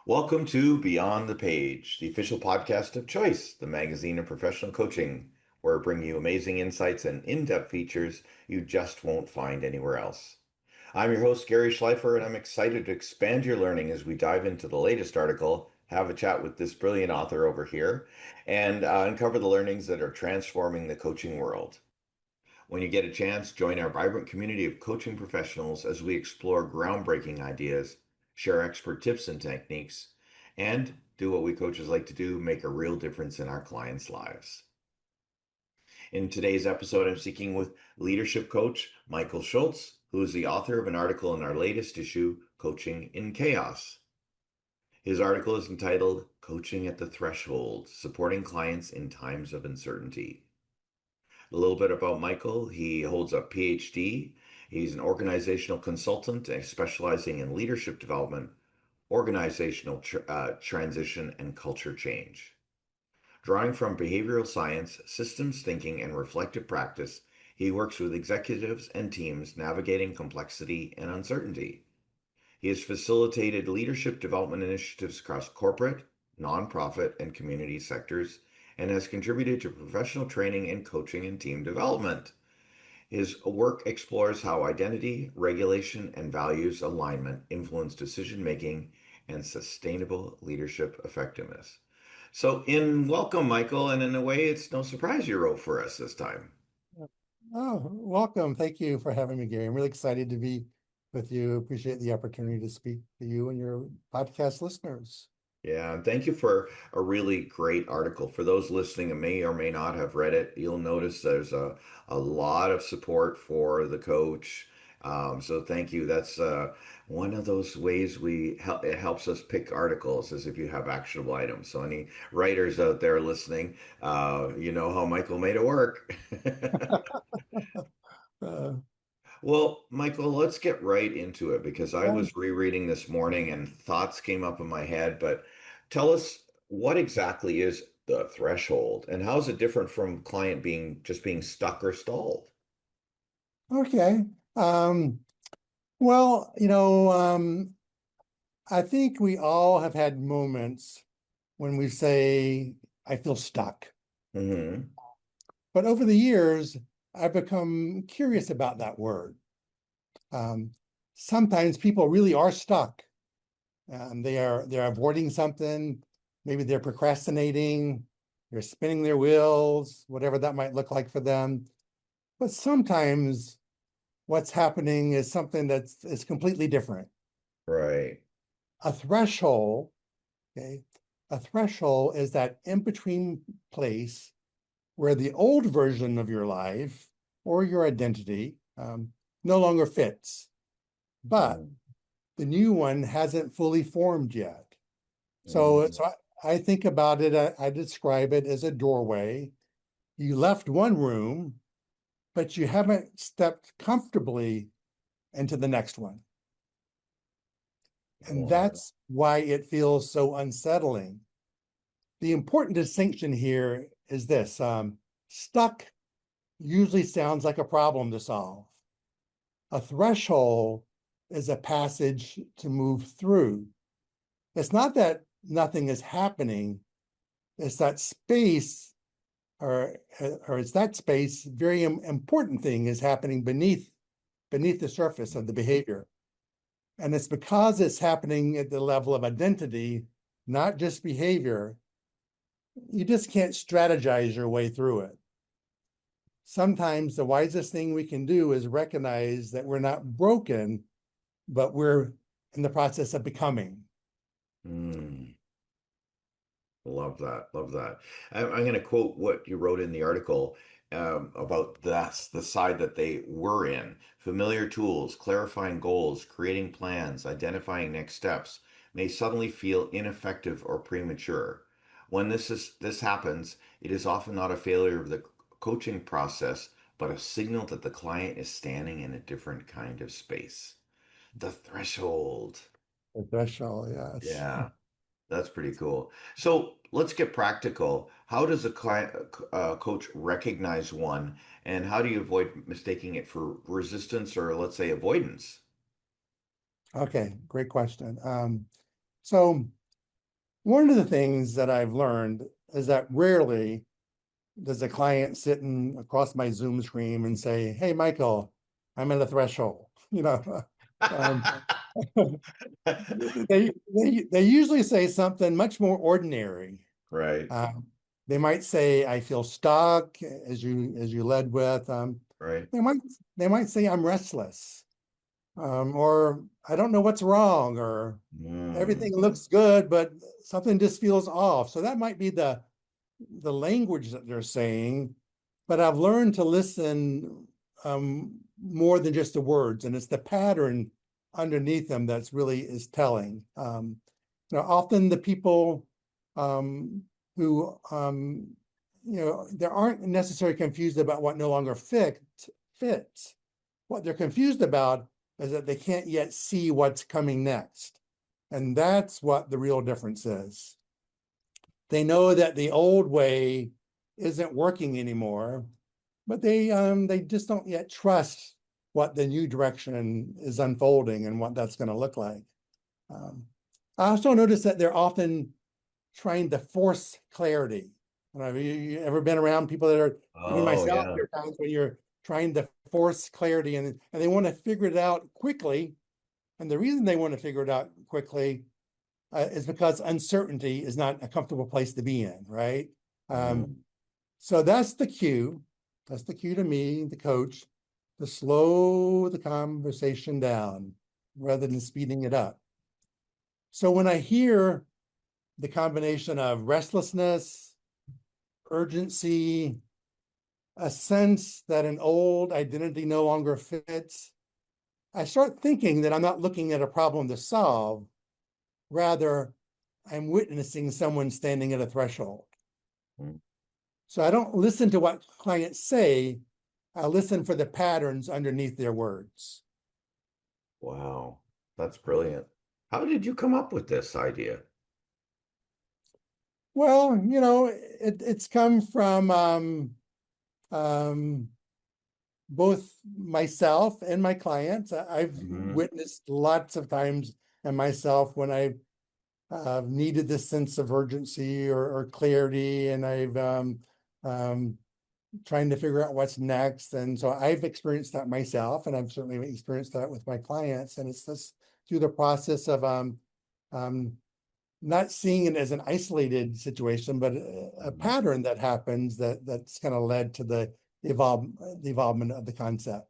Welcome to Beyond the Page, the official podcast of Choice, the magazine of professional coaching, where we bring you amazing insights and in-depth features you just won't find anywhere else. I'm your host, Gary Schleifer, and I'm excited to expand your learning as we dive into the latest article, have a chat with this brilliant author over here, and uncover the learnings that are transforming the coaching world. When you get a chance, join our vibrant community of coaching professionals as we explore groundbreaking ideas, share expert tips and techniques, and do what we coaches like to do, make a real difference in our clients' lives. In today's episode, I'm speaking with leadership coach Michael Shoultz, who is the author of an article in our latest issue, Coaching in Chaos. His article is entitled Coaching at the Threshold, Supporting Clients in Times of Uncertainty. A little bit about Michael. He holds a PhD. He's an organizational consultant specializing in leadership development, organizational transition, and culture change. Drawing from behavioral science, systems thinking, and reflective practice, he works with executives and teams navigating complexity and uncertainty. He has facilitated leadership development initiatives across corporate, nonprofit, and community sectors, and has contributed to professional training and coaching and team development. His work explores how identity, regulation, and values alignment influence decision making and sustainable leadership effectiveness. Welcome, Michael, and in a way, it's no surprise you wrote for us this time. Oh, welcome. Thank you for having me, Gary. I'm really excited to be with you. Appreciate the opportunity to speak to you and your podcast listeners. Yeah, and thank you for a really great article. For those listening that may or may not have read it, you'll notice there's a lot of support for the coach. So thank you. That's one of those ways it helps us pick articles as if you have actionable items. So any writers out there listening, you know how Michael made it work. Uh, Well, Michael, let's get right into it because I yeah. was rereading this morning and thoughts came up in my head. But tell us, what exactly is the threshold and how is it different from client being stuck or stalled? Okay. Um, well, I think we all have had moments when we say, I feel stuck. Hmm. But over the years, I've become curious about that word. Um, Sometimes people really are stuck. They're avoiding something. Maybe they're procrastinating. They're spinning their wheels, whatever that might look like for them. But sometimes what's happening is something is completely different. Right. A threshold, okay, a threshold is that in-between place where the old version of your life or your identity no longer fits, but Mm. the new one hasn't fully formed yet. So, Mm. so I think about it, I describe it as a doorway. You left one room, but you haven't stepped comfortably into the next one. And Wow. that's why it feels so unsettling. The important distinction here is this stuck usually sounds like a problem to solve. A threshold is a passage to move through. It's not that nothing is happening, it's that space or it's that space, very important thing is happening beneath the surface of the behavior. And it's because it's happening at the level of identity, not just behavior, you just can't strategize your way through it. Sometimes the wisest thing we can do is recognize that we're not broken, but we're in the process of becoming. Mm. Love that. Love that. I'm going to quote what you wrote in the article about that's the side that they were in. Familiar tools, clarifying goals, creating plans, identifying next steps may suddenly feel ineffective or premature. When this happens, it is often not a failure of the coaching process, but a signal that the client is standing in a different kind of space. The threshold. The threshold, yes. Yeah. That's pretty cool. So let's get practical. How does a coach recognize one, and how do you avoid mistaking it for resistance or, let's say, avoidance? Okay, great question. So One of the things that I've learned is that rarely does a client sitting across my Zoom screen and say, "Hey, Michael, I'm at a threshold." Um, they usually say something much more ordinary. Right, Um, they might say, "I feel stuck," as you led with. right. They might they might say, "I'm restless," or "I don't know what's wrong," or Mm, "Everything looks good, but something just feels off." So that might be the language that they're saying, but I've learned to listen more than just the words, and it's the pattern underneath them that's really is telling. Often the people um, who they aren't necessarily confused about what no longer fits. What they're confused about is that they can't yet see what's coming next, and that's what the real difference is. They know that the old way isn't working anymore, but they just don't yet trust what the new direction is unfolding and what that's going to look like. Um, I also notice that they're often trying to force clarity. Have you ever been around people that are, even oh, myself, yeah. there are times when you're trying to force clarity and they want to figure it out quickly. And the reason they want to figure it out quickly is because uncertainty is not a comfortable place to be in, right? Um, Mm, so that's the cue. That's the cue to me, the coach, to slow the conversation down rather than speeding it up. So when I hear the combination of restlessness, urgency, a sense that an old identity no longer fits, I start thinking that I'm not looking at a problem to solve. Rather, I'm witnessing someone standing at a threshold. mm. So I don't listen to what clients say. I listen for the patterns underneath their words. Wow, that's brilliant. How did you come up with this idea? Well, it's come from um, both myself and my clients. I've Hmm. witnessed lots of times in myself when I've needed this sense of urgency or clarity, and I've um, trying to figure out what's next. And so I've experienced that myself, and I've certainly experienced that with my clients. And it's this through the process of um, not seeing it as an isolated situation, but a pattern that happens that's kind of led to the evolvement of the concept.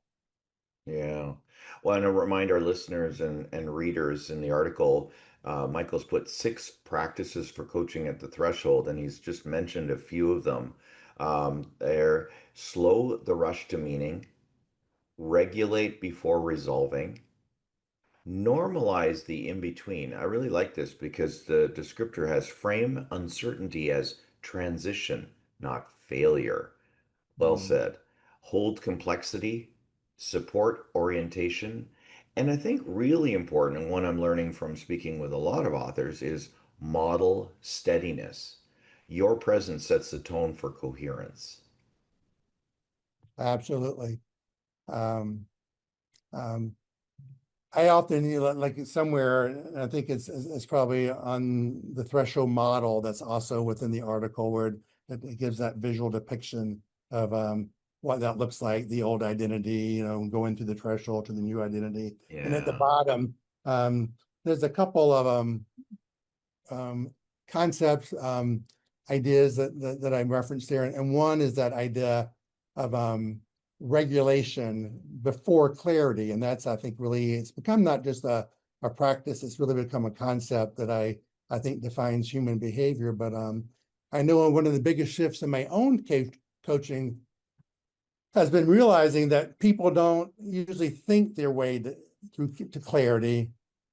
Yeah. Well, and to remind our listeners and readers in the article, Michael's put 6 practices for coaching at the threshold, and he's just mentioned a few of them. They're slow the rush to meaning, regulate before resolving, normalize the in between. I really like this because the descriptor has frame uncertainty as transition, not failure. Well Mm, said. Hold complexity, support orientation, and I think really important, and one I'm learning from speaking with a lot of authors, is model steadiness. Your presence sets the tone for coherence. absolutely. Um, um, I often, like somewhere, and I think it's probably on the threshold model that's also within the article where it gives that visual depiction of what that looks like, the old identity, going through the threshold to the new identity. And at the Yeah. bottom, um, there's a couple of um, concepts, ideas that I referenced there. And one is that idea of regulation before clarity. And that's, I think, really, it's become not just a practice, it's really become a concept that I think defines human behavior. But I know one of the biggest shifts in my own coaching has been realizing that people don't usually think their way to clarity.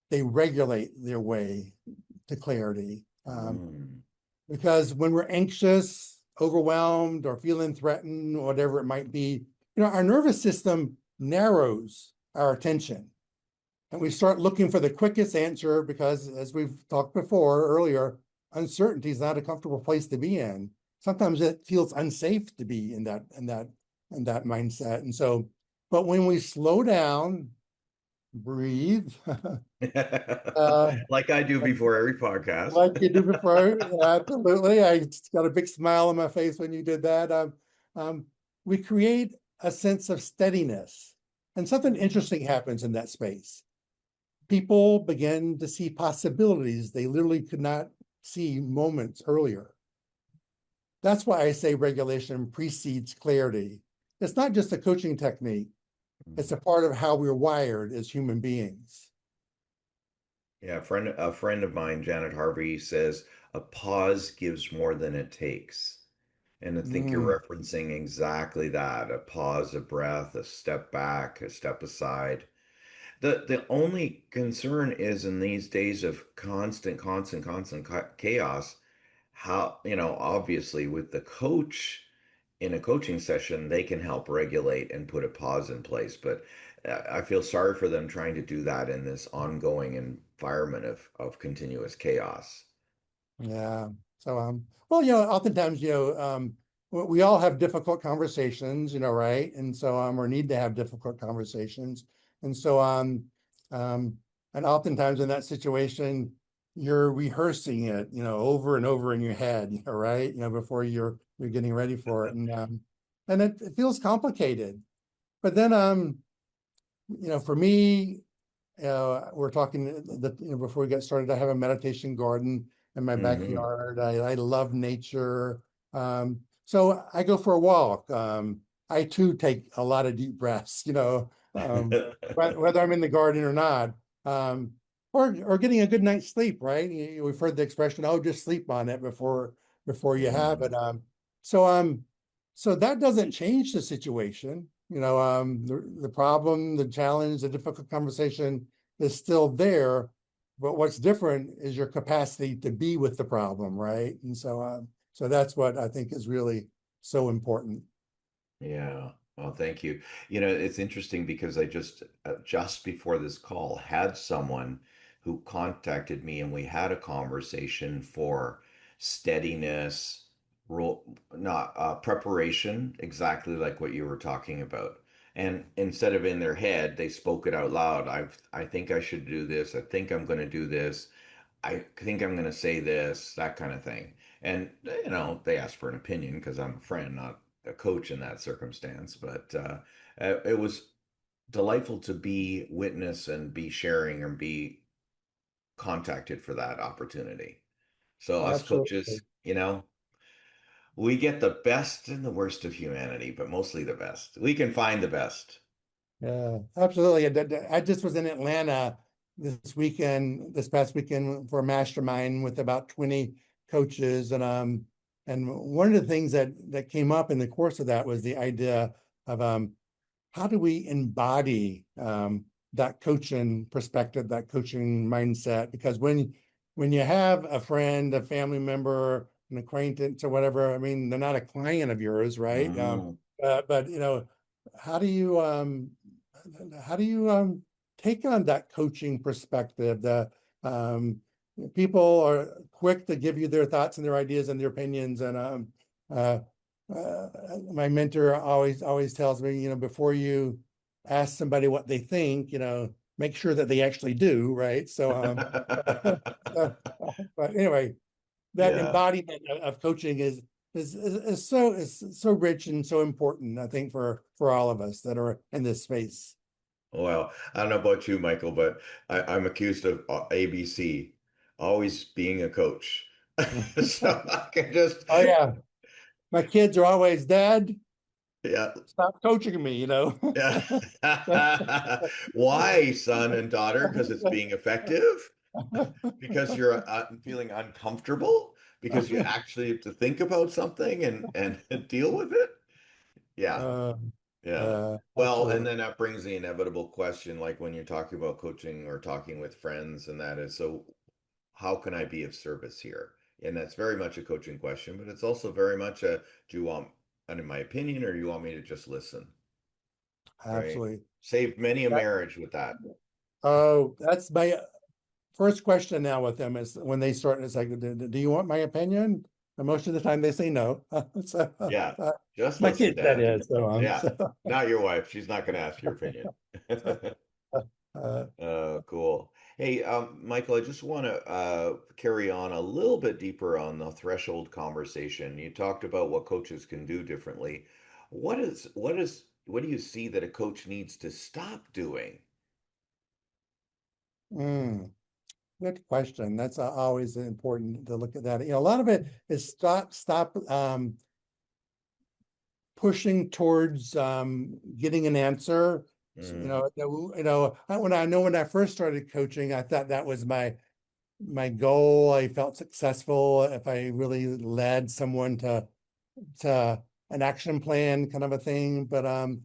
They regulate their way to clarity. Mm, Because when we're anxious, overwhelmed, or feeling threatened, whatever it might be, our nervous system narrows our attention. And we start looking for the quickest answer because, as we've talked before earlier, uncertainty is not a comfortable place to be in. Sometimes it feels unsafe to be in that mindset. And so, but when we slow down breathe. uh, Like I do before every podcast. like you do before. Absolutely. I just got a big smile on my face when you did that. Um, we create a sense of steadiness, and something interesting happens in that space. People begin to see possibilities they literally could not see moments earlier. That's why I say regulation precedes clarity. It's not just a coaching technique, it's a part of how we're wired as human beings. Yeah, a friend of mine, Janet Harvey, says a pause gives more than it takes. And I think Mm, you're referencing exactly that, a pause, a breath, a step back, a step aside. The only concern is in these days of constant chaos, how, obviously with the coach in a coaching session, they can help regulate and put a pause in place. But I feel sorry for them trying to do that in this ongoing environment of continuous chaos. yeah. So, well, oftentimes, we all have difficult conversations, right? And so, or need to have difficult conversations. And so, um, and oftentimes in that situation, you're rehearsing it, over and over in your head, right? Before you're getting ready for it. And it feels complicated. But then, for me, we're talking before we get started. I have a meditation garden in my Hmm. backyard. I love nature. So I go for a walk. I too take a lot of deep breaths, whether I'm in the garden or not, um, or getting a good night's sleep, right? We've heard the expression, "Oh, just sleep on it before you have it." Hmm. So um, so that doesn't change the situation. The problem, the challenge, the difficult conversation is still there, but what's different is your capacity to be with the problem, right? And so that's what I think is really so important. Yeah. Well, thank you. It's interesting because I just before this call had someone who contacted me and we had a conversation for steadiness, role, not preparation, exactly like what you were talking about. And instead of in their head, they spoke it out loud. I think I should do this. I think I'm going to do this. I think I'm going to say this, that kind of thing. And, they asked for an opinion because I'm a friend, not a coach in that circumstance. But it was delightful to be witness and be sharing and be contacted for that opportunity. So, us coaches, Absolutely. we get the best and the worst of humanity, but mostly the best. We can find the best. Yeah, absolutely. I just was in Atlanta this past weekend for a mastermind with about 20 coaches. And one of the things that came up in the course of that was the idea of how do we embody that coaching perspective, that coaching mindset? Because when you have a friend, a family member, an acquaintance, or whatever, I mean, they're not a client of yours, right? Mm. But how do you take on that coaching perspective? The people are quick to give you their thoughts and their ideas and their opinions, and uh, uh, my mentor always tells me, before you ask somebody what they think, make sure that they actually do, right? So, but anyway, that Yeah. embodiment of coaching is so rich and so important, I think, for all of us that are in this space. Well, I don't know about you, Michael, but I'm accused of ABC, always being a coach. So I can just, Oh yeah, my kids are always, "Dad, yeah, stop coaching me," yeah. Why, son and daughter? Because it's being effective? Because you're feeling uncomfortable? Because you actually have to think about something and deal with it? Yeah, uh, yeah. Well, and Absolutely. then that brings the inevitable question, like when you're talking about coaching or talking with friends, and that is, so how can I be of service here? And that's very much a coaching question, but it's also very much do you want, in my opinion, or do you want me to just listen? Right? Absolutely. Saved many a That- marriage with that. Oh, that's my first question now with them is when they start, it's like, do you want my opinion? And most of the time they say no. So, Yeah, just my listen, kids, that Dad. is. So, Yeah, not your wife. She's not going to ask your opinion. Uh, Cool. Hey, Michael, I just want to carry on a little bit deeper on the threshold conversation. You talked about what coaches can do differently. What do you see that a coach needs to stop doing? mm, Good question. That's always important to look at that. A lot of it is stop pushing towards getting an answer. Mm, When I first started coaching, I thought that was my goal. I felt successful if I really led someone to an action plan kind of a thing. But um,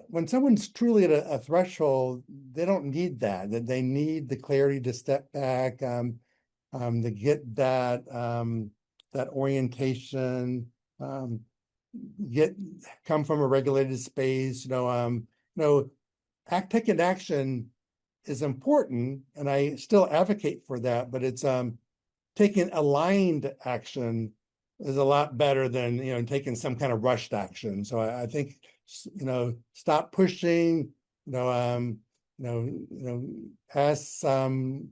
when someone's truly at a threshold, they don't need that. That they need the clarity to step back, to get that orientation, um, get come from a regulated space. Taking action is important, and I still advocate for that. But it's taking aligned action is a lot better than taking some kind of rushed action. So I think stop pushing, you know, um, ask some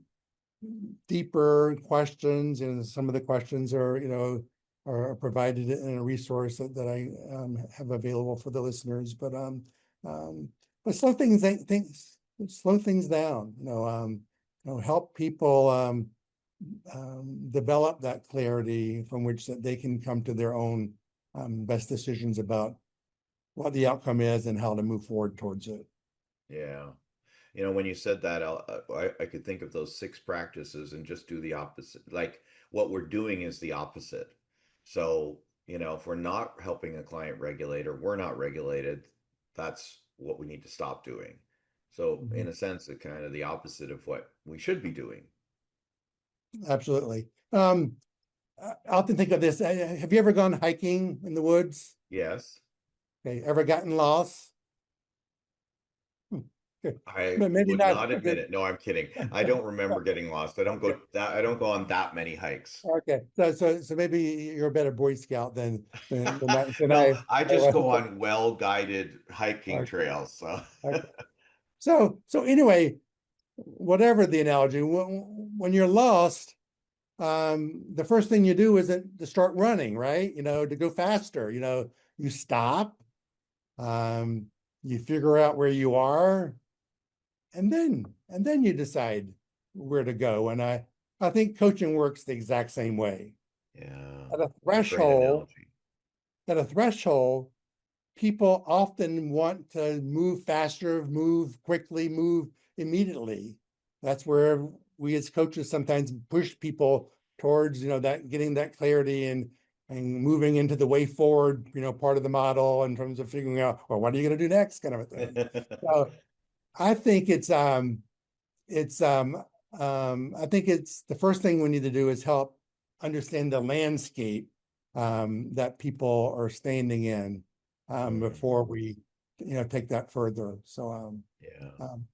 deeper questions, and some of the questions are provided in a resource that I have available for the listeners. Um, but slow things down. Help people develop that clarity from which that they can come to their own best decisions about what the outcome is and how to move forward towards it. yeah. When you said that, I could think of those six practices and just do the opposite. Like what we're doing is the opposite. So, if we're not helping a client regulate or we're not regulated, that's what we need to stop doing. So, Mhm. in a sense, it's kind of the opposite of what we should be doing. Absolutely. I often think of this. Have you ever gone hiking in the woods? Yes, Okay, ever gotten lost? Hmm, okay. I Maybe would not. not admit Okay. it. No, I'm kidding. I don't remember getting lost. I don't go on that many hikes. Okay. So maybe you're a better Boy Scout than No, I. I just go on well-guided hiking Okay. trails. So, Okay. So anyway, whatever the analogy, when you're lost, the first thing you do isn't to start running, right? To go faster. You stop, um, you figure out where you are, and then you decide where to go. And I think coaching works the exact same way. yeah, At a what a great threshold, analogy. at a threshold, people often want to move faster, move quickly, move immediately. That's where we as coaches sometimes push people towards, that getting that clarity and moving into the way forward, part of the model in terms of figuring out, well, what are you going to do next, kind of a thing. So I think I think it's the first thing we need to do is help understand the landscape that people are standing in Mm, before we, take that further. yeah. Um,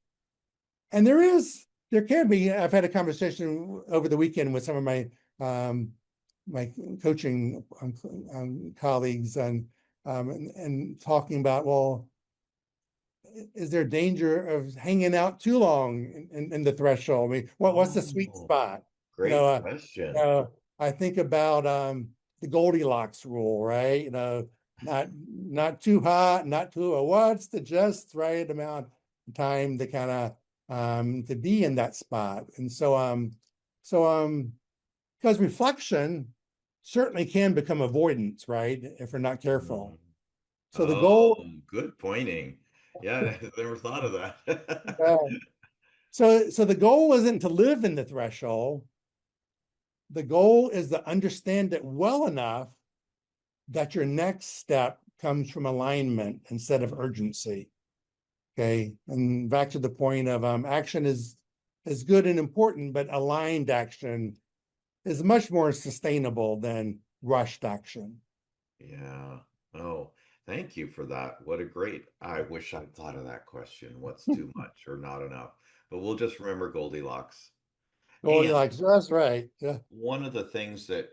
and there can be. I've had a conversation over the weekend with some of um, my coaching colleagues and talking about, well, is there danger of hanging out too long in the threshold? I mean, what's the sweet Oh, spot? You know, great question. I think about the Goldilocks rule, right? Not too hot, not too what's the just right amount of time to kind of to be in that spot. And so because reflection certainly can become avoidance, right? If we're not Mm. careful. So the Oh, goal, good pointing. Yeah, I never thought of that. uh, so the goal isn't to live in the threshold. The goal is to understand it well enough that your next step comes from alignment instead of urgency. Okay. And back to the point of action is good and important, but aligned action is much more sustainable than rushed action. Yeah. Oh, thank you for that. What a great, I wish I'd thought of that question. What's too much or not enough? But we'll just remember Goldilocks. And Goldilocks, that's right. Yeah. one of the things that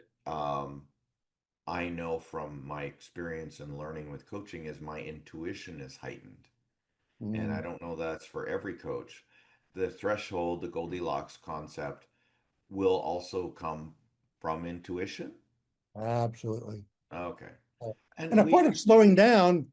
I know from my experience and learning with coaching is my intuition is heightened. And I Mm, don't know that's for every coach. The threshold, the Goldilocks concept, will also come from intuition. absolutely. Okay. And And a part we, of slowing down,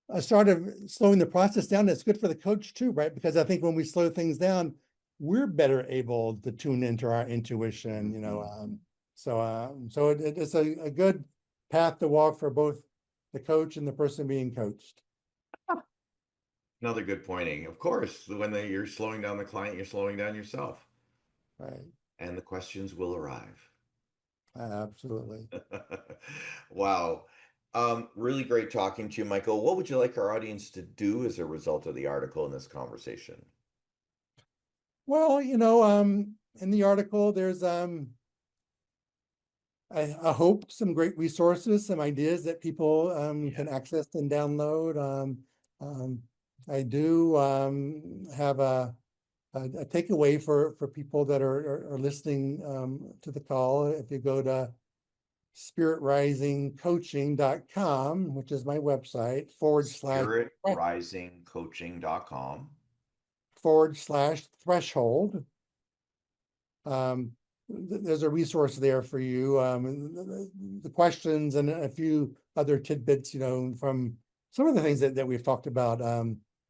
a sort of slowing the process down, that's good for the coach too, right? Because I think when we slow things down, we're better able to tune into our intuition, Mhm. so it's a good path to walk for both the coach and the person being coached. Another good pointing. Of course, you're slowing down the client, you're slowing down yourself, Right. and the questions will arrive. Absolutely. Wow. Really great talking to you, Michael. What would you like our audience to do as a result of the article in this conversation? Well, in the article, there's I hope some great resources, some ideas that people Yeah. can access and download. Um, I do have a takeaway for people that are listening to the call. If you go to spiritrisingcoaching.com, which is my website, SpiritRisingCoaching.com. / threshold. Um, there's a resource there for you. The questions and a few other tidbits, from some of the things that we've talked about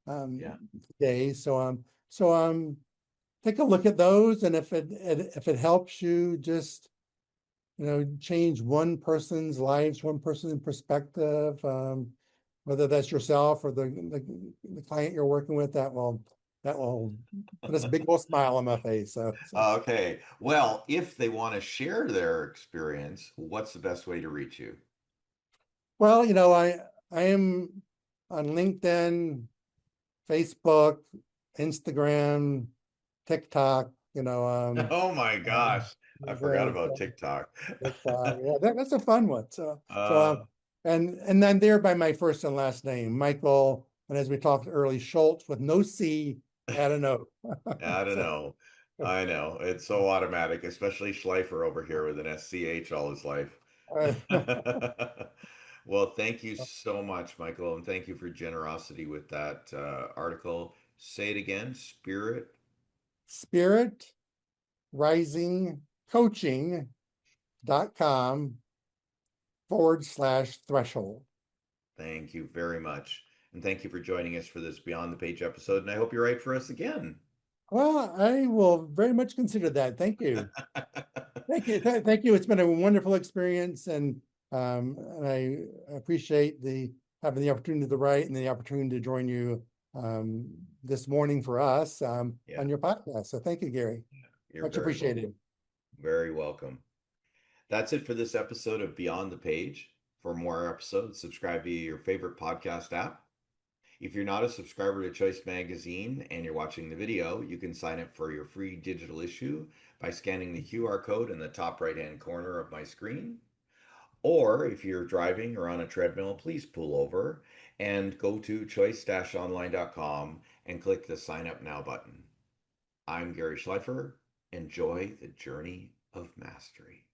Yeah. today. Take a look at those, and if it helps you just change one person's lives, one person's perspective, whether that's yourself or the client you're working with, that will put a big old smile on my face. Okay. Well, if they want to share their experience, what's the best way to reach you? Well, I am on LinkedIn, Facebook, Instagram, TikTok. Oh my Um, gosh. I forgot so, about TikTok. yeah, that's a fun one. Uh, And then there by my first and last name, Michael, and as we talked early, Schultz with no C, add an O. I don't So, know. I know. It's so automatic, especially Schleifer over here with an SCH all his life. uh, Well, thank you so much, Michael, and thank you for generosity with that article. Say it again, Spirit. Spirit Rising Coaching.com / threshold. Thank you very much. And thank you for joining us for this Beyond the Page episode. And I hope you're right for us again. Well, I will very much consider that. Thank you. Thank you. Thank you. It's been a wonderful experience, and I appreciate the having the opportunity to write and the opportunity to join you this morning for us Yeah, on your podcast. So thank you, Gary. you're Much very welcome. appreciated. Very welcome. That's it for this episode of Beyond the Page. For more episodes, subscribe via your favorite podcast app. If you're not a subscriber to Choice Magazine and you're watching the video, you can sign up for your free digital issue by scanning the QR code in the top right hand corner of my screen. Or if you're driving or on a treadmill, please pull over and go to choice-online.com and click the sign up now button. I'm Gary Schleifer. Enjoy the journey of mastery.